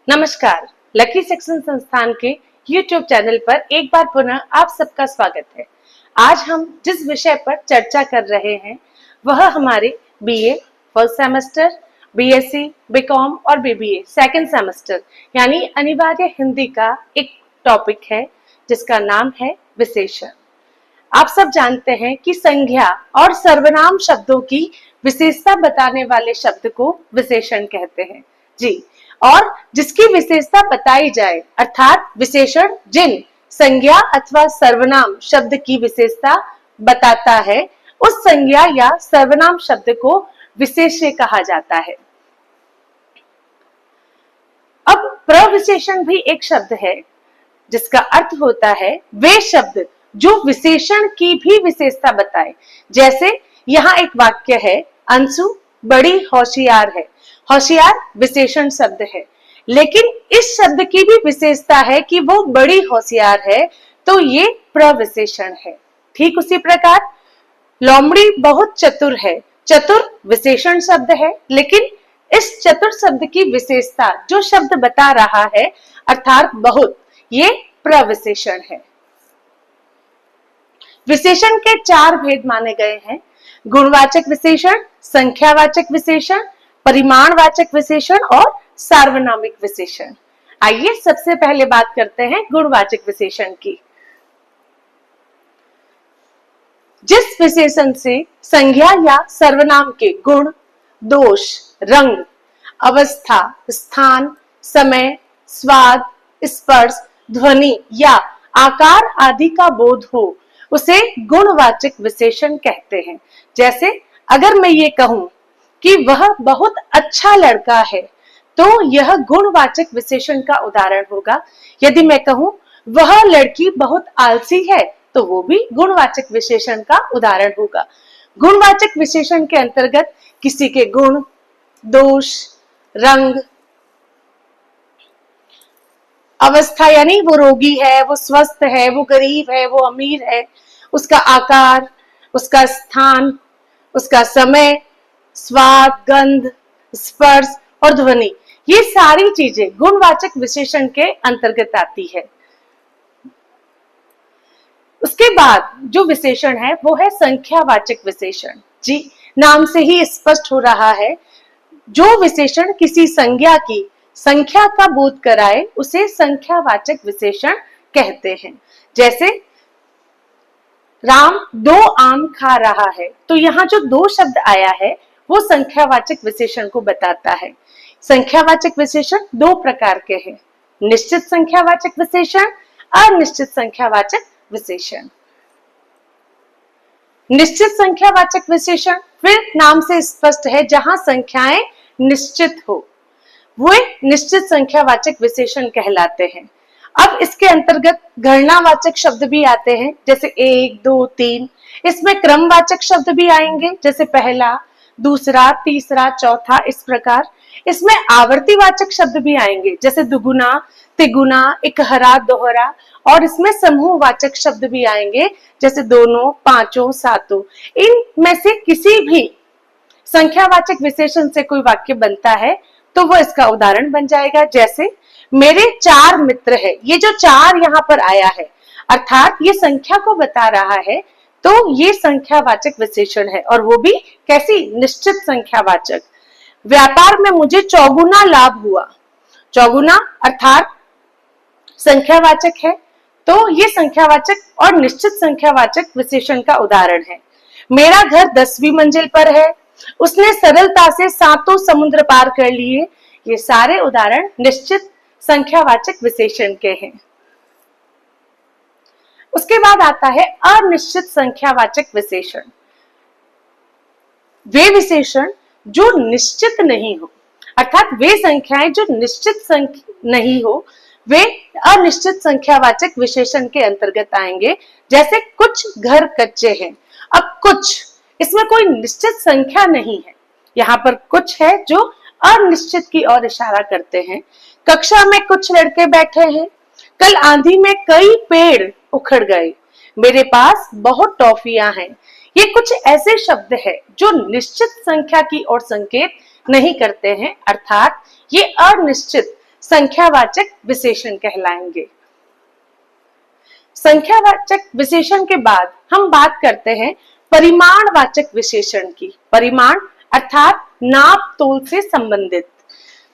नमस्कार, lucky section संस्थान के YouTube चैनल पर एक बार पुनः आप सबका स्वागत है। आज हम जिस विषय पर चर्चा कर रहे हैं वह हमारे BA first semester, BSc, BCom और BBA सेकंड सेमेस्टर यानी अनिवार्य हिंदी का एक टॉपिक है जिसका नाम है विशेषण। आप सब जानते हैं कि संज्ञा और सर्वनाम शब्दों की विशेषता बताने वाले शब्द को विशेषण कहते हैं जी। और जिसकी विशेषता बताई जाए अर्थात विशेषण जिन संज्ञा अथवा सर्वनाम शब्द की विशेषता बताता है उस संज्ञा या सर्वनाम शब्द को विशेष्य कहा जाता है। अब प्रविशेषण भी एक शब्द है जिसका अर्थ होता है वे शब्द जो विशेषण की भी विशेषता बताए। जैसे यहाँ एक वाक्य है, अंशु बड़ी होशियार है। होशियार विशेषण शब्द है, लेकिन इस शब्द की भी विशेषता है कि वो बड़ी होशियार है, तो ये प्रविशेषण है। ठीक उसी प्रकार लोमड़ी बहुत चतुर है। चतुर विशेषण शब्द है, लेकिन इस चतुर शब्द की विशेषता जो शब्द बता रहा है अर्थात बहुत, ये प्रविशेषण है। विशेषण के चार भेद माने गए हैं, गुणवाचक विशेषण, संख्यावाचक विशेषण, परिमाणवाचक विशेषण और सार्वनामिक विशेषण। आइए सबसे पहले बात करते हैं गुणवाचक विशेषण की। जिस विशेषण से संज्ञा या सर्वनाम के गुण, दोष, रंग, अवस्था, स्थान, समय, स्वाद, स्पर्श, ध्वनि या आकार आदि का बोध हो उसे गुणवाचक विशेषण कहते हैं। जैसे अगर मैं ये कहूं कि वह बहुत अच्छा लड़का है तो यह गुणवाचक विशेषण का उदाहरण होगा। यदि मैं कहूं वह लड़की बहुत आलसी है तो वो भी गुणवाचक विशेषण का उदाहरण होगा। गुणवाचक विशेषण के अंतर्गत किसी के गुण, दोष, रंग, अवस्था यानी वो रोगी है, वो स्वस्थ है, वो गरीब है, वो अमीर है, उसका आकार, उसका स्थान, उसका समय, स्वाद, गंध, स्पर्श और ध्वनि, ये सारी चीजें गुणवाचक विशेषण के अंतर्गत आती है। उसके बाद जो विशेषण है वो है संख्यावाचक विशेषण। जी, नाम से ही स्पष्ट हो रहा है, जो विशेषण किसी संज्ञा की संख्या का बोध कराए उसे संख्यावाचक विशेषण कहते हैं। जैसे राम 2 आम खा रहा है, तो यहाँ जो 2 शब्द आया है वो संख्यावाचक विशेषण को बताता है। संख्यावाचक विशेषण 2 प्रकार के हैं, निश्चित संख्यावाचक विशेषण, अनिश्चित संख्यावाचक विशेषण। निश्चित संख्यावाचक विशेषण फिर नाम से स्पष्ट है, जहां संख्याएं निश्चित हो वे निश्चित संख्यावाचक विशेषण कहलाते हैं। अब इसके अंतर्गत गणनावाचक शब्द भी आते हैं, जैसे 1, 2, 3। इसमें क्रमवाचक शब्द भी आएंगे, जैसे पहला, दूसरा, तीसरा, चौथा, इस प्रकार। इसमें आवर्तीवाचक शब्द भी आएंगे, जैसे दुगुना, तिगुना, इकहरा, दोहरा। और इसमें समूहवाचक शब्द भी आएंगे, जैसे दोनों, पांचों, सातों। इनमें से किसी भी संख्यावाचक विशेषण से कोई वाक्य बनता है तो वो इसका उदाहरण बन जाएगा। जैसे मेरे 4 मित्र है, ये जो 4 यहाँ पर आया है अर्थात ये संख्या को बता रहा है, तो ये संख्यावाचक विशेषण है, और वो भी कैसी, निश्चित संख्यावाचक। व्यापार में मुझे चौगुना लाभ हुआ, चौगुना अर्थात संख्यावाचक है, तो ये संख्यावाचक और निश्चित संख्यावाचक विशेषण का उदाहरण है। मेरा घर 10वीं मंजिल पर है, उसने सरलता से 7 समुद्र पार कर लिए। ये सारे उदाहरण निश्चित संख्यावाचक विशेषण के हैं। उसके बाद आता है अनिश्चित संख्यावाचक विशेषण। वे विशेषण जो निश्चित नहीं हो, अर्थात वे संख्याएं जो निश्चित नहीं हो, वे अनिश्चित संख्यावाचक विशेषण के अंतर्गत आएंगे। जैसे कुछ घर कच्चे हैं। अब कुछ, इसमें कोई निश्चित संख्या नहीं है, यहाँ पर कुछ है जो अनिश्चित की ओर इशारा करते हैं। कक्षा में कुछ लड़के बैठे हैं। कल आंधी में कई पेड़ उखड़ गए। मेरे पास बहुत टॉफियां हैं। ये कुछ ऐसे शब्द हैं जो निश्चित संख्या की ओर संकेत नहीं करते हैं, अर्थात ये अनिश्चित संख्यावाचक विशेषण कहलाएंगे। संख्यावाचक विशेषण के बाद हम बात करते हैं परिमाणवाचक विशेषण की। परिमाण अर्थात नाप तोल से संबंधित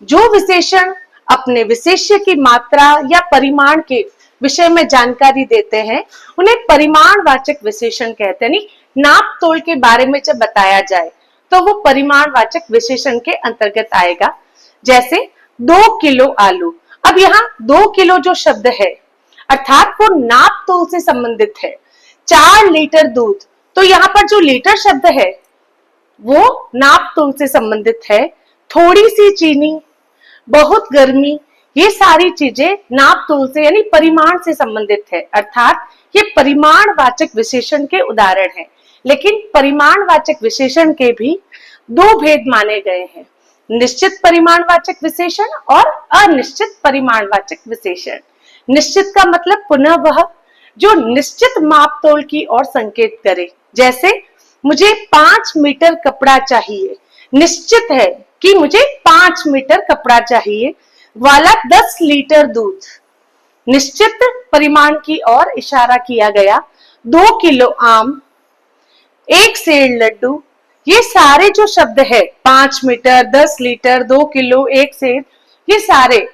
जो विशेषण अपने विशेष्य की मात्रा या परिमाण के विषय में जानकारी देते हैं उन्हें परिमाणवाचक विशेषण कहते हैं। नाप तोल के बारे में जब बताया जाए तो वो परिमाणवाचक विशेषण के अंतर्गत आएगा। जैसे 2 किलो आलू, अब यहाँ 2 किलो जो शब्द है अर्थात वो नाप तोल से संबंधित है। 4 लीटर दूध, तो यहाँ पर जो लीटर शब्द है वो नाप तोल से संबंधित है। थोड़ी सी चीनी, बहुत गर्मी, ये सारी चीजें नाप तोल से यानी परिमाण से संबंधित है, अर्थात ये परिमाणवाचक विशेषण के उदाहरण हैं। लेकिन परिमाणवाचक विशेषण के भी 2 भेद माने गए हैं, निश्चित परिमाणवाचक विशेषण और अनिश्चित परिमाणवाचक विशेषण। निश्चित का मतलब पुनः वह जो निश्चित माप तोल की ओर संकेत करे। जैसे मुझे 5 मीटर कपड़ा चाहिए, निश्चित है कि मुझे 5 मीटर कपड़ा चाहिए, वाला 10 लीटर दूध, निश्चित परिमाण की ओर इशारा किया गया। 2 किलो आम, 1 सेर लड्डू, ये सारे जो शब्द है 5 मीटर, 10 लीटर, 2 किलो, 1 सेर, ये सारे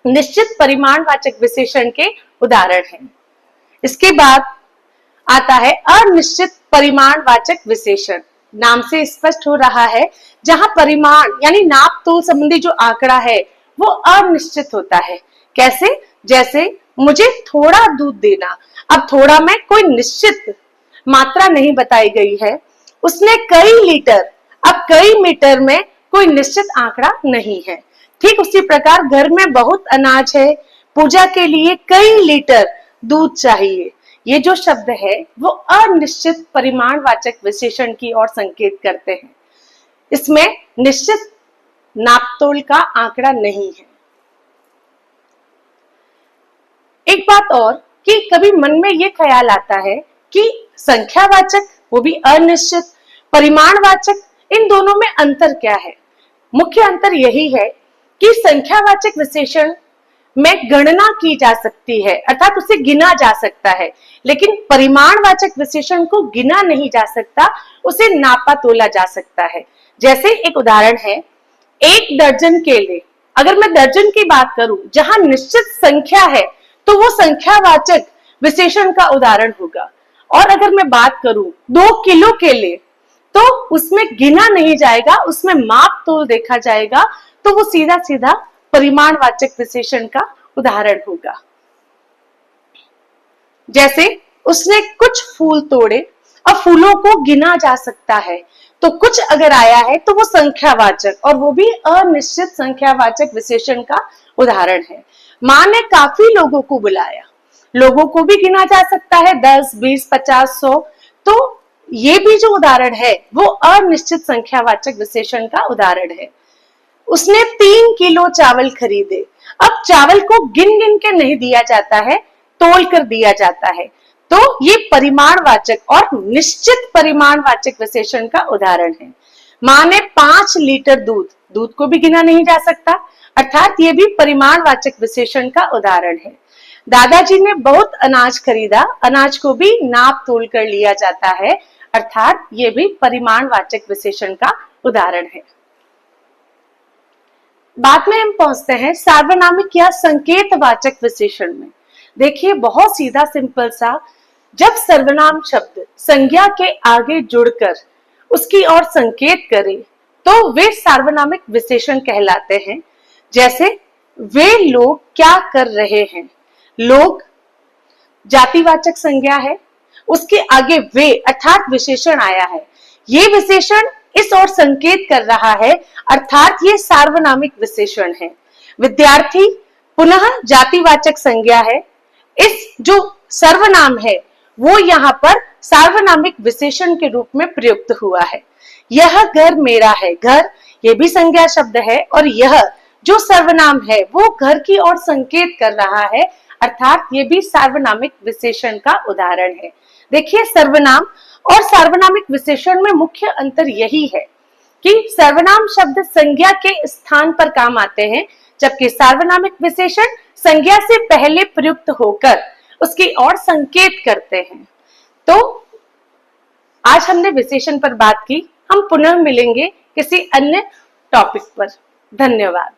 निश्चित परिमाणवाचक विशेषण के उदाहरण हैं। इसके बाद आता है अनिश्चित परिमाणवाचक विशेषण। नाम से स्पष्ट हो रहा है जहां परिमाण यानी नाप तोल संबंधी जो आंकड़ा है वो अनिश्चित होता है। कैसे? जैसे मुझे थोड़ा दूध देना, अब थोड़ा में कोई निश्चित मात्रा नहीं बताई गई है। उसने कई लीटर, अब कई मीटर में कोई निश्चित आंकड़ा नहीं है। ठीक उसी प्रकार घर में बहुत अनाज है, पूजा के लिए कई लीटर दूध चाहिए, ये जो शब्द है वो अनिश्चित परिमाणवाचक विशेषण की ओर संकेत करते हैं। इसमें निश्चित नापतोल का आंकड़ा नहीं है। एक बात और कि कभी मन में ये ख्याल आता है कि संख्यावाचक वो भी अनिश्चित, परिमाणवाचक, इन दोनों में अंतर क्या है? मुख्य अंतर यही है कि संख्यावाचक विशेषण में गणना की जा सकती है, अर्थात उसे गिना जा सकता है, लेकिन परिमाणवाचक विशेषण को गिना नहीं जा सकता, उसे नापा तोला जा सकता है। जैसे एक उदाहरण है, 1 दर्जन केले। अगर मैं दर्जन की बात करूं जहां निश्चित संख्या है तो वो संख्यावाचक विशेषण का उदाहरण होगा। और अगर मैं बात करूं 2 किलो केले तो उसमें गिना नहीं जाएगा, उसमें माप तोल देखा जाएगा, तो वो सीधा सीधा परिमाणवाचक विशेषण का उदाहरण होगा। जैसे उसने कुछ फूल तोड़े, अब फूलों को गिना जा सकता है, तो कुछ अगर आया है तो वो संख्यावाचक और वो भी अनिश्चित संख्यावाचक विशेषण का उदाहरण है। माँ ने काफी लोगों को बुलाया, लोगों को भी गिना जा सकता है, 10, 20, 50, 100, तो ये भी जो उदाहरण है वो अनिश्चित संख्यावाचक विशेषण का उदाहरण है। उसने 3 किलो चावल खरीदे, अब चावल को गिन गिन के नहीं दिया जाता है, तोल कर दिया जाता है, तो ये परिमाणवाचक और निश्चित परिमाणवाचक विशेषण का उदाहरण है। माँ ने 5 लीटर दूध, दूध को भी गिना नहीं जा सकता, अर्थात ये भी परिमाणवाचक विशेषण का उदाहरण है। दादाजी ने बहुत अनाज खरीदा, अनाज को भी नाप तोल कर लिया जाता है, अर्थात ये भी परिमाणवाचक विशेषण का उदाहरण है। बाद में हम पहुंचते हैं सार्वनामिक या संकेतवाचक विशेषण में। देखिए बहुत सीधा सिंपल सा, जब सर्वनाम शब्द संज्ञा के आगे जुड़कर उसकी ओर संकेत करे तो वे सार्वनामिक विशेषण कहलाते हैं। जैसे वे लोग क्या कर रहे हैं, लोग जातिवाचक संज्ञा है, उसके आगे वे अर्थात विशेषण आया है, ये विशेषण इस ओर संकेत कर रहा है, अर्थात ये सार्वनामिक विशेषण है। विद्यार्थी पुनः जातिवाचक संज्ञा है, इस जो सर्वनाम है वो यहाँ पर सार्वनामिक विशेषण के रूप में प्रयुक्त हुआ है। यह घर मेरा है, घर ये भी संज्ञा शब्द है और यह जो सर्वनाम है वो घर की ओर संकेत कर रहा है, अर्थात ये भी सार्वनामिक विशेषण का उदाहरण है। देखिए सर्वनाम और सार्वनामिक विशेषण में मुख्य अंतर यही है कि सर्वनाम शब्द संज्ञा के स्थान पर काम आते हैं, जबकि सार्वनामिक विशेषण संज्ञा से पहले प्रयुक्त होकर उसकी ओर संकेत करते हैं। तो आज हमने विशेषण पर बात की, हम पुनः मिलेंगे किसी अन्य टॉपिक पर। धन्यवाद।